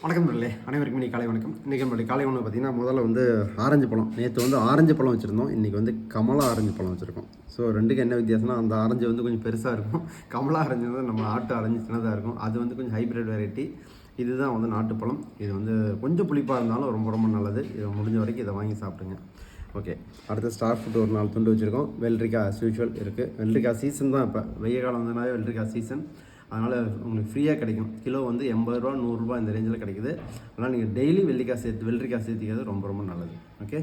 வணக்கம் நண்பர்களே, அனைவருக்கும் இன்றைக்கி காலை வணக்கம். இன்றைக்கி நம்மளுடைய காலை உணவு பார்த்திங்கன்னா, முதல்ல வந்து ஆரஞ்சு பழம். நேற்று வந்து ஆரஞ்சு பழம் வச்சுருந்தோம். இன்றைக்கி வந்து கமலா ஆரஞ்சு பழம் வச்சுருக்கோம். ஸோ ரெண்டுக்கு என்ன வித்தியாசம்னா, அந்த ஆரஞ்சு வந்து கொஞ்சம் பெருசாக இருக்கும். கமலா ஆரஞ்சு வந்து நம்ம நாட்டு ஆரஞ்சு சின்னதாக இருக்கும். அது வந்து கொஞ்சம் ஹைப்ரிட் வெரைட்டி. இதுதான் வந்து நாட்டுப்பழம். இது வந்து கொஞ்சம் புளிப்பாக இருந்தாலும் ரொம்ப ரொம்ப நல்லது. இது முடிஞ்ச வரைக்கும் இதை வாங்கி சாப்பிடுங்க. ஓகே, அடுத்த ஸ்டார் ஃபுட் ஒரு 4 துண்டு வச்சுருக்கோம். வெள்ளரிக்காய் ஆஸ் யூஷுவல் இருக்குது. வெள்ளரிக்காய் சீசன் தான். இப்போ வெய்ய காலம் வந்ததுனாலே வெள்ளரிக்காய் சீசன். அதனால் உங்களுக்கு ஃப்ரீயாக கிடைக்கும். கிலோ வந்து 80 ரூபா 100 ரூபா இந்த ரேஞ்சில் கிடைக்குது. அதனால் நீங்கள் டெய்லி வெள்ளரிக்காய் சேர்த்திக்கிறது ரொம்ப ரொம்ப நல்லது. ஓகே,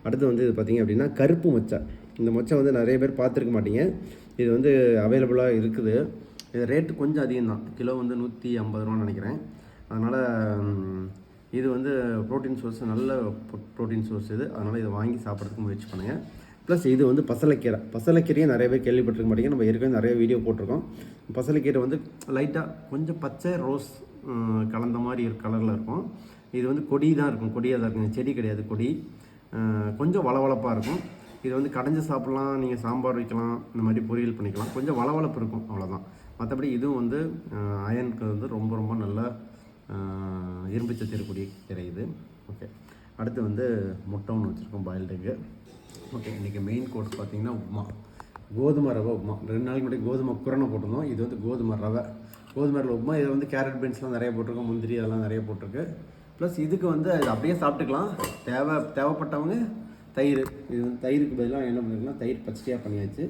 அடுத்து வந்து இது பார்த்திங்க அப்படின்னா கருப்பு மொச்சை. இந்த மொச்சை வந்து நிறைய பேர் பார்த்துருக்க மாட்டீங்க. இது வந்து அவைலபிளாக இருக்குது. இது ரேட்டு கொஞ்சம் அதிகம் தான். கிலோ வந்து 150 ரூபான்னு நினைக்கிறேன். அதனால் இது வந்து ப்ரோட்டீன் சோர்ஸ், நல்ல ப்ரோட்டீன் சோர்ஸ் இது. அதனால் இதை வாங்கி சாப்பிட்றதுக்கு முயற்சி பண்ணுங்கள். ப்ளஸ் இது வந்து பசலைக்கீரையும் நிறைய பேர் கேள்விப்பட்டிருக்க மாட்டீங்க. நம்ம ஏற்கனவே நிறைய வீடியோ போட்டிருக்கோம். பசலைக்கீரை வந்து லைட்டாக கொஞ்சம் பச்சை ரோஸ் கலந்த மாதிரி கலரில் இருக்கும். இது வந்து கொடி தான் இருக்கும், கொடியாக தான் இருக்கும், செடி கிடையாது, கொடி. கொஞ்சம் வளவளப்பாக இருக்கும். இது வந்து கடைஞ்சி சாப்பிட்லாம், நீங்கள் சாம்பார் வைக்கலாம், இந்த மாதிரி பொரியல் பண்ணிக்கலாம். கொஞ்சம் வளவளப்பு இருக்கும், அவ்வளோதான். மற்றபடி இதுவும் வந்து அயனுக்கு வந்து ரொம்ப ரொம்ப நல்ல இரும்பு சத்து இருக்கக்கூடிய கீரை இது. ஓகே, அடுத்து வந்து முட்டை ஒன்று வச்சுருக்கோம், பாயில்டு எக்கு. ஓகே, இன்றைக்கி மெயின் கோர்ஸ் பார்த்திங்கன்னா உப்புமா, கோதுமை ரவை உப்புமா. 2 நாளைக்கு முன்னாடி கோதுமை குரணை போட்டிருந்தோம். இது வந்து கோதுமை ரவை உப்புமா. இதில் வந்து கேரட் பீன்ஸ்லாம் நிறைய போட்டிருக்கோம், முந்திரி அதெல்லாம் நிறைய போட்டிருக்கு. ப்ளஸ் இதுக்கு வந்து அது அப்படியே சாப்பிட்டுக்கலாம். தேவைப்பட்டவங்க தயிர். இது வந்து தயிருக்கு பதிலாக என்ன பண்ணிருக்கோம்னா, தயிர் பச்சடியாக பண்ணியாச்சு.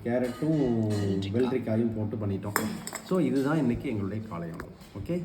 கேரட்டும் வெள்ளரிக்காயும் போட்டு பண்ணிட்டோம். ஸோ இதுதான் இன்றைக்கி எங்களுடைய காலை உணவு. ஓகே.